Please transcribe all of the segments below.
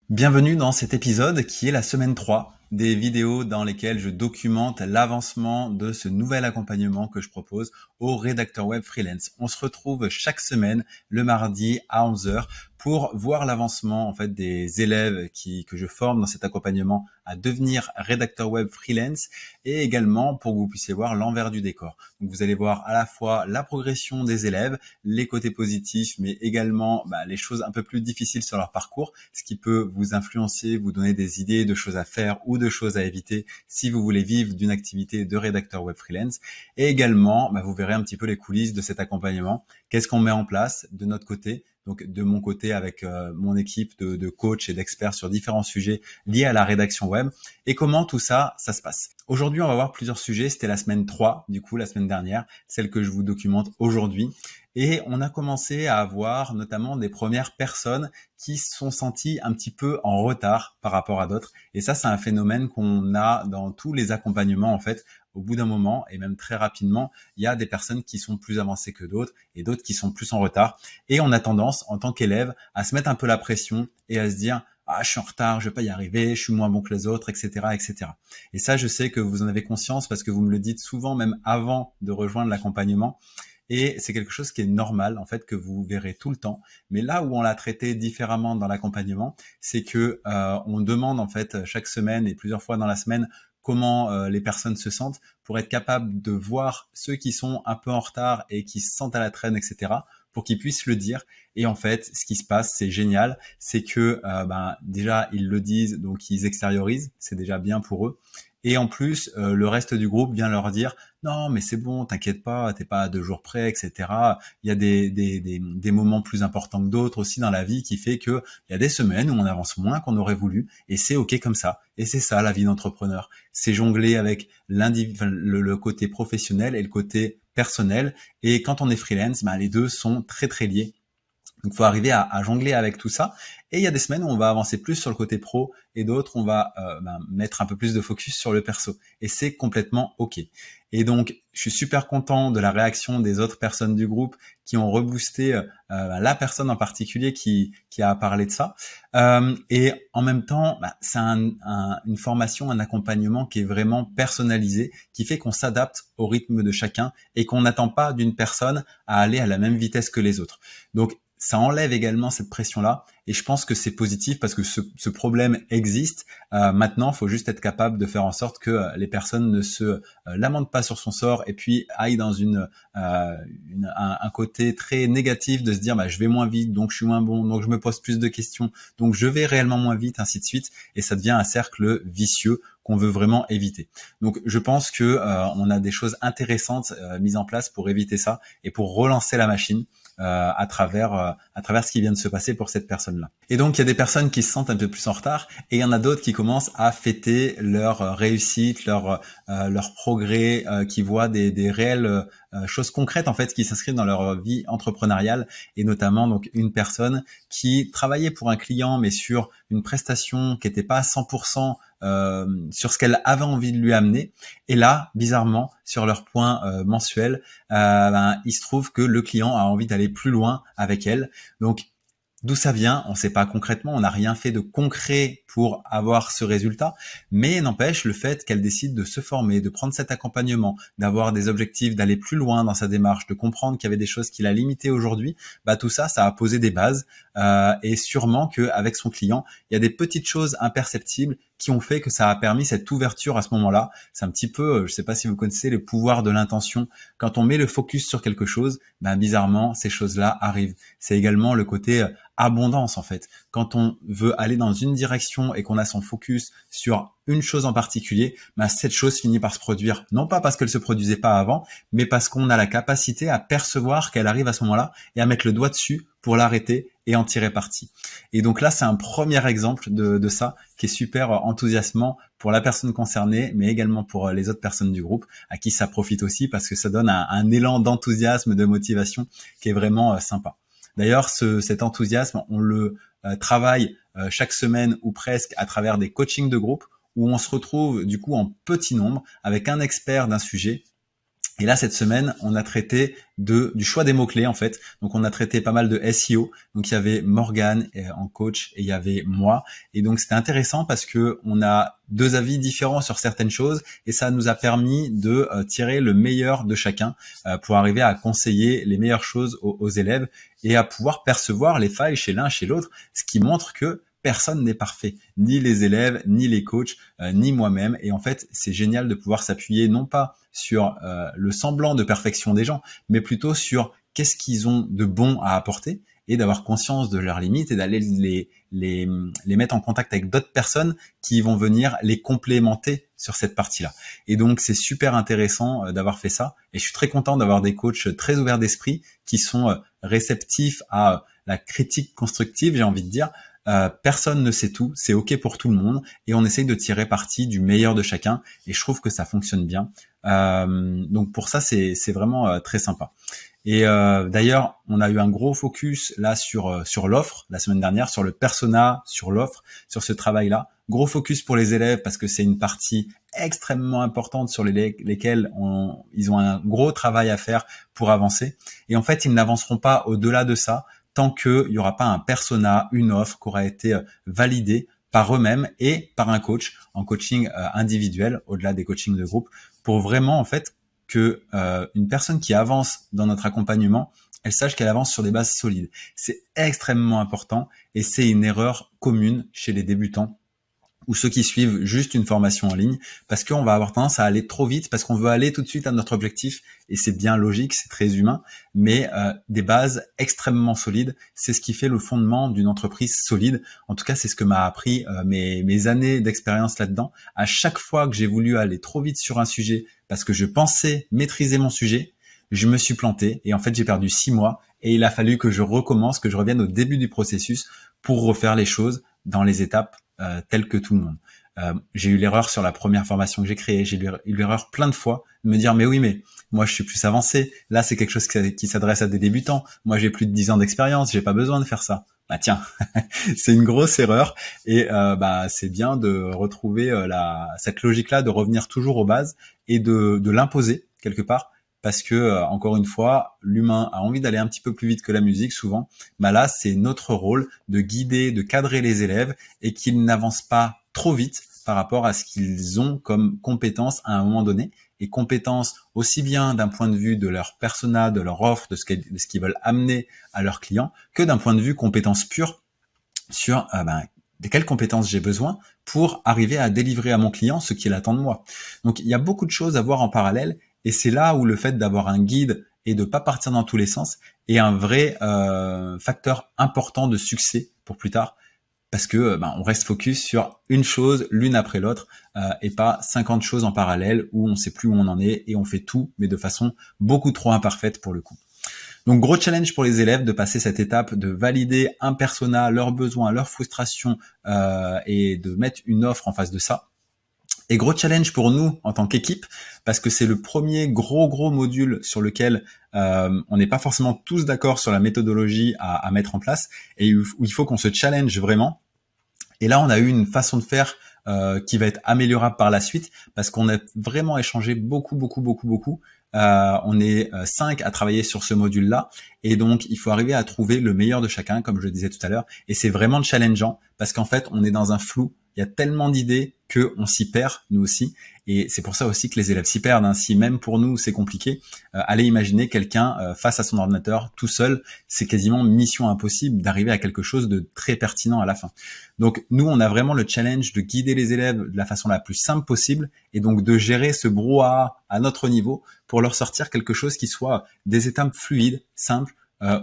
Bienvenue dans cet épisode qui est la semaine 3 des vidéos dans lesquelles je documente l'avancement de ce nouvel accompagnement que je propose aux rédacteurs web freelance. On se retrouve chaque semaine le mardi à 11 heures pour voir l'avancement des élèves que je forme dans cet accompagnement à devenir rédacteur web freelance et également pour que vous puissiez voir l'envers du décor. Donc vous allez voir à la fois la progression des élèves, les côtés positifs, mais également les choses un peu plus difficiles sur leur parcours, ce qui peut vous influencer, vous donner des idées de choses à faire ou de choses à éviter si vous voulez vivre d'une activité de rédacteur web freelance. Et également, vous verrez un petit peu les coulisses de cet accompagnement. Qu'est-ce qu'on met en place de notre côté? Donc de mon côté avec mon équipe de coachs et d'experts sur différents sujets liés à la rédaction web et comment tout ça se passe. Aujourd'hui, on va voir plusieurs sujets. C'était la semaine 3, du coup, la semaine dernière, celle que je vous documente aujourd'hui. Et on a commencé à avoir notamment des premières personnes qui se sont senties un petit peu en retard par rapport à d'autres. Et ça, c'est un phénomène qu'on a dans tous les accompagnements, en fait. Au bout d'un moment, et même très rapidement, il y a des personnes qui sont plus avancées que d'autres et d'autres qui sont plus en retard. Et on a tendance, en tant qu'élève, à se mettre un peu la pression et à se dire « Ah, je suis en retard, je vais pas y arriver, je suis moins bon que les autres, etc. etc. » Et ça, je sais que vous en avez conscience parce que vous me le dites souvent, même avant de rejoindre l'accompagnement. Et c'est quelque chose qui est normal, en fait, que vous verrez tout le temps. Mais là où on l'a traité différemment dans l'accompagnement, c'est que on demande, en fait, chaque semaine et plusieurs fois dans la semaine, comment les personnes se sentent pour être capable de voir ceux qui sont un peu en retard et qui se sentent à la traîne, etc., pour qu'ils puissent le dire. Et en fait, ce qui se passe, c'est génial, c'est que déjà, ils le disent, donc ils extériorisent, c'est déjà bien pour eux. Et en plus, le reste du groupe vient leur dire « Non, mais c'est bon, t'inquiète pas, t'es pas à 2 jours près, etc. » Il y a des moments plus importants que d'autres aussi dans la vie qui fait que il y a des semaines où on avance moins qu'on aurait voulu et c'est OK comme ça. Et c'est ça la vie d'entrepreneur. C'est jongler avec le côté professionnel et le côté personnel. Et quand on est freelance, les deux sont très très liés. Donc, il faut arriver à jongler avec tout ça. Et il y a des semaines où on va avancer plus sur le côté pro et d'autres, on va mettre un peu plus de focus sur le perso. Et c'est complètement OK. Et donc, je suis super content de la réaction des autres personnes du groupe qui ont reboosté la personne en particulier qui a parlé de ça. Et en même temps, c'est une formation, un accompagnement qui est vraiment personnalisé, qui fait qu'on s'adapte au rythme de chacun et qu'on n'attend pas d'une personne à aller à la même vitesse que les autres. Donc, ça enlève également cette pression-là et je pense que c'est positif parce que ce problème existe. Maintenant, il faut juste être capable de faire en sorte que les personnes ne se lamentent pas sur son sort et puis aillent dans un côté très négatif de se dire je vais moins vite, donc je suis moins bon, donc je me pose plus de questions, donc je vais réellement moins vite, ainsi de suite. Et ça devient un cercle vicieux qu'on veut vraiment éviter. Donc je pense que on a des choses intéressantes mises en place pour éviter ça et pour relancer la machine. À travers ce qui vient de se passer pour cette personne-là. Et donc il y a des personnes qui se sentent un peu plus en retard et il y en a d'autres qui commencent à fêter leur réussite, leur progrès, qui voient des réelles choses concrètes en fait qui s'inscrivent dans leur vie entrepreneuriale et notamment donc une personne qui travaillait pour un client mais sur une prestation qui n'était pas à 100% sur ce qu'elle avait envie de lui amener. Et là, bizarrement, sur leur point mensuel, il se trouve que le client a envie d'aller plus loin avec elle. Donc, d'où ça vient, on ne sait pas concrètement, on n'a rien fait de concret pour avoir ce résultat, mais n'empêche le fait qu'elle décide de se former, de prendre cet accompagnement, d'avoir des objectifs, d'aller plus loin dans sa démarche, de comprendre qu'il y avait des choses qui l'a limitée aujourd'hui, tout ça, ça a posé des bases et sûrement qu'avec son client, il y a des petites choses imperceptibles qui ont fait que ça a permis cette ouverture à ce moment-là. C'est un petit peu, je ne sais pas si vous connaissez le pouvoir de l'intention. Quand on met le focus sur quelque chose, bizarrement, ces choses-là arrivent. C'est également le côté abondance en fait. Quand on veut aller dans une direction et qu'on a son focus sur une chose en particulier, cette chose finit par se produire. Non pas parce qu'elle se produisait pas avant, mais parce qu'on a la capacité à percevoir qu'elle arrive à ce moment-là et à mettre le doigt dessus pour l'arrêter et en tirer parti. Et donc là, c'est un premier exemple de ça qui est super enthousiasmant pour la personne concernée, mais également pour les autres personnes du groupe, à qui ça profite aussi parce que ça donne un élan d'enthousiasme, de motivation qui est vraiment sympa. D'ailleurs, cet enthousiasme, on le travaille chaque semaine ou presque à travers des coachings de groupe où on se retrouve du coup en petit nombre avec un expert d'un sujet Et là, cette semaine, on a traité du choix des mots-clés, en fait. Donc, on a traité pas mal de SEO. Donc, il y avait Morgane en coach et il y avait moi. Et donc, c'était intéressant parce que on a deux avis différents sur certaines choses et ça nous a permis de tirer le meilleur de chacun pour arriver à conseiller les meilleures choses aux élèves et à pouvoir percevoir les failles chez l'un, chez l'autre, ce qui montre que personne n'est parfait, ni les élèves, ni les coachs, ni moi-même. Et en fait, c'est génial de pouvoir s'appuyer non pas sur le semblant de perfection des gens, mais plutôt sur qu'est-ce qu'ils ont de bon à apporter et d'avoir conscience de leurs limites et d'aller les mettre en contact avec d'autres personnes qui vont venir les complémenter sur cette partie-là. Et donc, c'est super intéressant d'avoir fait ça. Et je suis très content d'avoir des coachs très ouverts d'esprit qui sont réceptifs à la critique constructive, j'ai envie de dire. Personne ne sait tout, c'est ok pour tout le monde et on essaye de tirer parti du meilleur de chacun et je trouve que ça fonctionne bien. Donc pour ça c'est vraiment très sympa. Et d'ailleurs on a eu un gros focus là sur l'offre la semaine dernière, sur le persona, sur l'offre, sur ce travail-là. Gros focus pour les élèves parce que c'est une partie extrêmement importante sur lesquelles ils ont un gros travail à faire pour avancer. Et en fait ils n'avanceront pas au-delà de ça tant qu'il n'y aura pas un persona, une offre qui aura été validée par eux-mêmes et par un coach en coaching individuel, au-delà des coachings de groupe, pour vraiment en fait que une personne qui avance dans notre accompagnement, elle sache qu'elle avance sur des bases solides. C'est extrêmement important et c'est une erreur commune chez les débutants ou ceux qui suivent juste une formation en ligne, parce qu'on va avoir tendance à aller trop vite, parce qu'on veut aller tout de suite à notre objectif, et c'est bien logique, c'est très humain, mais des bases extrêmement solides, c'est ce qui fait le fondement d'une entreprise solide. En tout cas, c'est ce que m'a appris mes années d'expérience là-dedans. À chaque fois que j'ai voulu aller trop vite sur un sujet, parce que je pensais maîtriser mon sujet, je me suis planté, et en fait, j'ai perdu 6 mois, et il a fallu que je recommence, que je revienne au début du processus pour refaire les choses dans les étapes tel que tout le monde. J'ai eu l'erreur sur la première formation que j'ai créée, j'ai eu l'erreur plein de fois de me dire mais oui mais moi je suis plus avancé, là c'est quelque chose qui s'adresse à des débutants, moi j'ai plus de 10 ans d'expérience, j'ai pas besoin de faire ça. Bah tiens, c'est une grosse erreur et c'est bien de retrouver cette logique-là, de revenir toujours aux bases et de l'imposer quelque part. Parce que encore une fois, l'humain a envie d'aller un petit peu plus vite que la musique souvent. Là, c'est notre rôle de guider, de cadrer les élèves et qu'ils n'avancent pas trop vite par rapport à ce qu'ils ont comme compétences à un moment donné. Et compétences aussi bien d'un point de vue de leur persona, de leur offre, de ce qu'ils veulent amener à leurs clients, que d'un point de vue compétences pures sur de quelles compétences j'ai besoin pour arriver à délivrer à mon client ce qu'il attend de moi. Donc, il y a beaucoup de choses à voir en parallèle. Et c'est là où le fait d'avoir un guide et de pas partir dans tous les sens est un vrai facteur important de succès pour plus tard, parce que on reste focus sur une chose l'une après l'autre et pas 50 choses en parallèle où on sait plus où on en est et on fait tout mais de façon beaucoup trop imparfaite pour le coup. Donc gros challenge pour les élèves de passer cette étape de valider un persona, leurs besoins, leurs frustrations et de mettre une offre en face de ça. Et gros challenge pour nous en tant qu'équipe, parce que c'est le premier gros module sur lequel on n'est pas forcément tous d'accord sur la méthodologie à mettre en place, et où il faut qu'on se challenge vraiment. Et là, on a eu une façon de faire qui va être améliorable par la suite, parce qu'on a vraiment échangé beaucoup. On est 5 à travailler sur ce module-là, et donc il faut arriver à trouver le meilleur de chacun, comme je le disais tout à l'heure, et c'est vraiment challengeant, parce qu'en fait, on est dans un flou. Il y a tellement d'idées qu'on s'y perd, nous aussi. Et c'est pour ça aussi que les élèves s'y perdent. Si même pour nous, c'est compliqué, allez imaginer quelqu'un face à son ordinateur tout seul. C'est quasiment mission impossible d'arriver à quelque chose de très pertinent à la fin. Donc, nous, on a vraiment le challenge de guider les élèves de la façon la plus simple possible et donc de gérer ce brouhaha à notre niveau pour leur sortir quelque chose qui soit des étapes fluides, simples,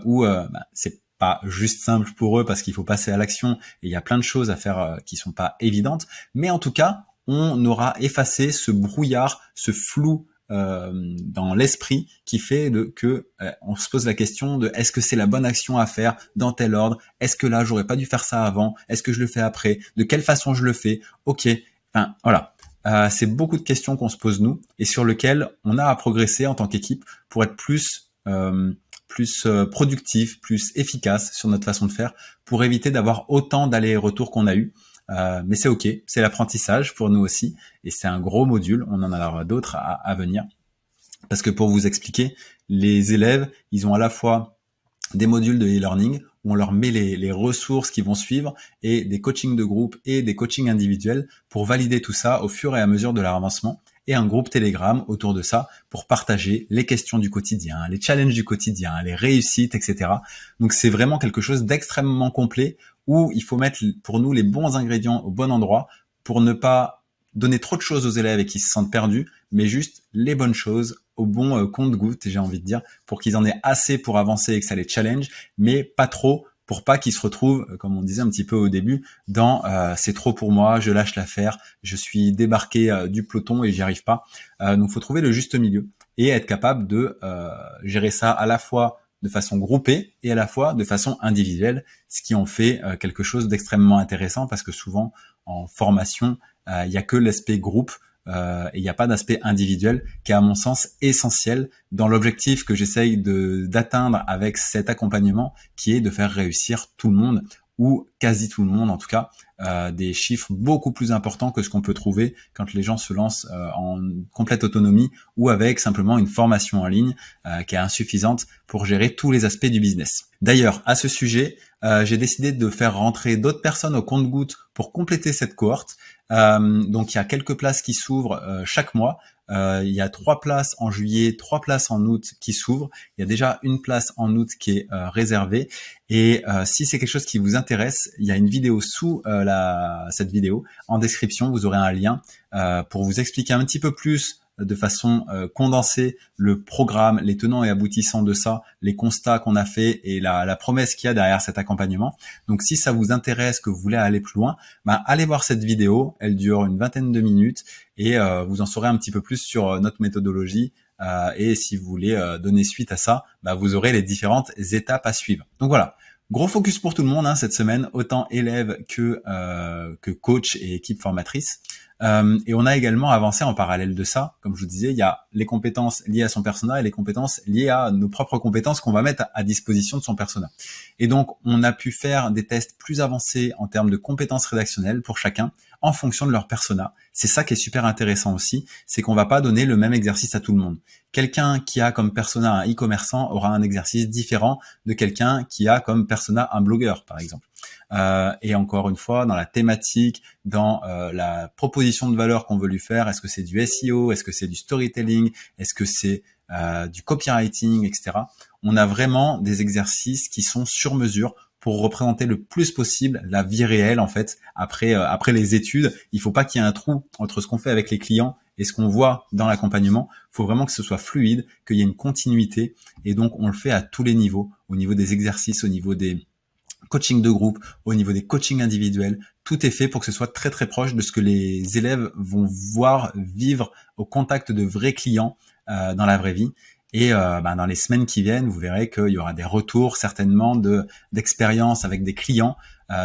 où c'est pas juste simple pour eux parce qu'il faut passer à l'action et il y a plein de choses à faire qui sont pas évidentes, mais en tout cas on aura effacé ce brouillard, ce flou dans l'esprit qui fait que on se pose la question de est-ce que c'est la bonne action à faire dans tel ordre, est-ce que là j'aurais pas dû faire ça avant, est-ce que je le fais après, de quelle façon je le fais, ok, voilà. C'est beaucoup de questions qu'on se pose nous et sur lesquelles on a à progresser en tant qu'équipe pour être plus productif, plus efficace sur notre façon de faire pour éviter d'avoir autant d'allers-retours qu'on a eu. Mais c'est ok, c'est l'apprentissage pour nous aussi et c'est un gros module, on en aura d'autres à venir. Parce que pour vous expliquer, les élèves, ils ont à la fois des modules de e-learning où on leur met les ressources qui vont suivre et des coachings de groupe et des coachings individuels pour valider tout ça au fur et à mesure de leur avancement, et un groupe Telegram autour de ça pour partager les questions du quotidien, les challenges du quotidien, les réussites, etc. Donc c'est vraiment quelque chose d'extrêmement complet où il faut mettre pour nous les bons ingrédients au bon endroit pour ne pas donner trop de choses aux élèves et qu'ils se sentent perdus, mais juste les bonnes choses au bon compte-gouttes, j'ai envie de dire, pour qu'ils en aient assez pour avancer et que ça les challenge, mais pas trop pour pas qu'ils se retrouvent, comme on disait un petit peu au début, dans c'est trop pour moi, je lâche l'affaire, je suis débarqué du peloton et j'y arrive pas. Donc faut trouver le juste milieu et être capable de gérer ça à la fois de façon groupée et à la fois de façon individuelle, ce qui en fait quelque chose d'extrêmement intéressant parce que souvent en formation, il y a que l'aspect groupe et il n'y a pas d'aspect individuel qui est à mon sens essentiel dans l'objectif que j'essaye d'atteindre avec cet accompagnement qui est de faire réussir tout le monde ou quasi tout le monde en tout cas, des chiffres beaucoup plus importants que ce qu'on peut trouver quand les gens se lancent en complète autonomie ou avec simplement une formation en ligne qui est insuffisante pour gérer tous les aspects du business. D'ailleurs, à ce sujet, j'ai décidé de faire rentrer d'autres personnes au compte-gouttes pour compléter cette cohorte. Donc il y a quelques places qui s'ouvrent chaque mois. Il y a 3 places en juillet, 3 places en août qui s'ouvrent. Il y a déjà une place en août qui est réservée. Et si c'est quelque chose qui vous intéresse, il y a une vidéo sous cette vidéo. En description, vous aurez un lien pour vous expliquer un petit peu plus de façon condensée le programme, les tenants et aboutissants de ça, les constats qu'on a fait et la promesse qu'il y a derrière cet accompagnement. Donc si ça vous intéresse, que vous voulez aller plus loin, allez voir cette vidéo, elle dure une vingtaine de minutes et vous en saurez un petit peu plus sur notre méthodologie et si vous voulez donner suite à ça, vous aurez les différentes étapes à suivre. Donc voilà. Gros focus pour tout le monde cette semaine, autant élèves que coach et équipe formatrice. Et on a également avancé en parallèle de ça. Comme je vous disais, il y a les compétences liées à son persona et les compétences liées à nos propres compétences qu'on va mettre à disposition de son persona. Et donc, on a pu faire des tests plus avancés en termes de compétences rédactionnelles pour chacun en fonction de leur persona. C'est ça qui est super intéressant aussi, c'est qu'on va pas donner le même exercice à tout le monde. Quelqu'un qui a comme persona un e-commerçant aura un exercice différent de quelqu'un qui a comme persona un blogueur, par exemple. Et encore une fois, dans la thématique, dans la proposition de valeur qu'on veut lui faire, est-ce que c'est du SEO, est-ce que c'est du storytelling, est-ce que c'est du copywriting, etc. On a vraiment des exercices qui sont sur mesure pour représenter le plus possible la vie réelle en fait. Après les études, il faut pas qu'il y ait un trou entre ce qu'on fait avec les clients et ce qu'on voit dans l'accompagnement. Il faut vraiment que ce soit fluide, qu'il y ait une continuité et donc on le fait à tous les niveaux, au niveau des exercices, au niveau des coaching de groupe, au niveau des coachings individuels, tout est fait pour que ce soit très très proche de ce que les élèves vont voir vivre au contact de vrais clients dans la vraie vie. Et dans les semaines qui viennent, vous verrez qu'il y aura des retours certainement d'expérience avec des clients.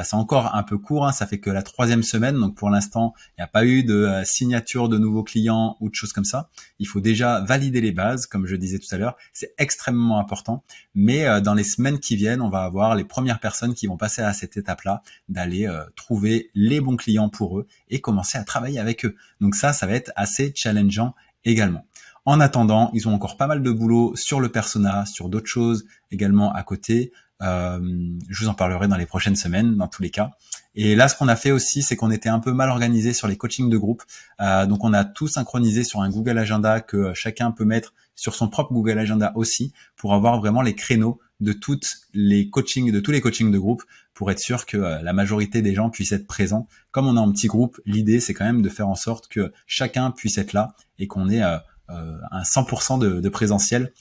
C'est encore un peu court, ça fait que la 3e semaine, donc pour l'instant, il n'y a pas eu de signature de nouveaux clients ou de choses comme ça. Il faut déjà valider les bases, comme je disais tout à l'heure, c'est extrêmement important. Mais dans les semaines qui viennent, on va avoir les premières personnes qui vont passer à cette étape-là, d'aller trouver les bons clients pour eux et commencer à travailler avec eux. Donc ça va être assez challengeant également. En attendant, ils ont encore pas mal de boulot sur le persona, sur d'autres choses également à côté. Je vous en parlerai dans les prochaines semaines, dans tous les cas. Et là, ce qu'on a fait aussi, c'est qu'on était un peu mal organisé sur les coachings de groupe. Donc, on a tout synchronisé sur un Google Agenda que chacun peut mettre sur son propre Google Agenda aussi, pour avoir vraiment les créneaux de tous les coachings de groupe, pour être sûr que la majorité des gens puissent être présents. Comme on est en petit groupe, l'idée, c'est quand même de faire en sorte que chacun puisse être là et qu'on ait un 100% de présentiel.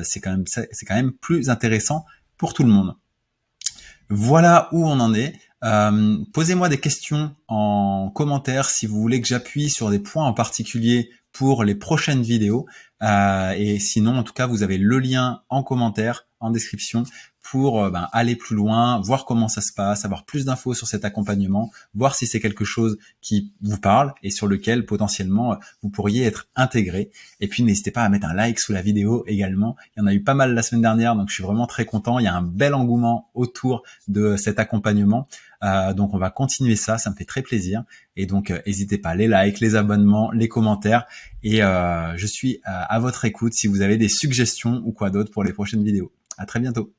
C'est quand même plus intéressant pour tout le monde. Voilà où on en est. Posez-moi des questions en commentaire si vous voulez que j'appuie sur des points en particulier pour les prochaines vidéos. Et sinon, en tout cas, vous avez le lien en commentaire, en description, pour aller plus loin, voir comment ça se passe, avoir plus d'infos sur cet accompagnement, voir si c'est quelque chose qui vous parle et sur lequel potentiellement vous pourriez être intégré. Et puis n'hésitez pas à mettre un like sous la vidéo également. Il y en a eu pas mal la semaine dernière, donc je suis vraiment très content. Il y a un bel engouement autour de cet accompagnement. Donc on va continuer ça me fait très plaisir. Et donc n'hésitez pas, les likes, les abonnements, les commentaires. Et je suis à votre écoute si vous avez des suggestions ou quoi d'autre pour les prochaines vidéos. À très bientôt.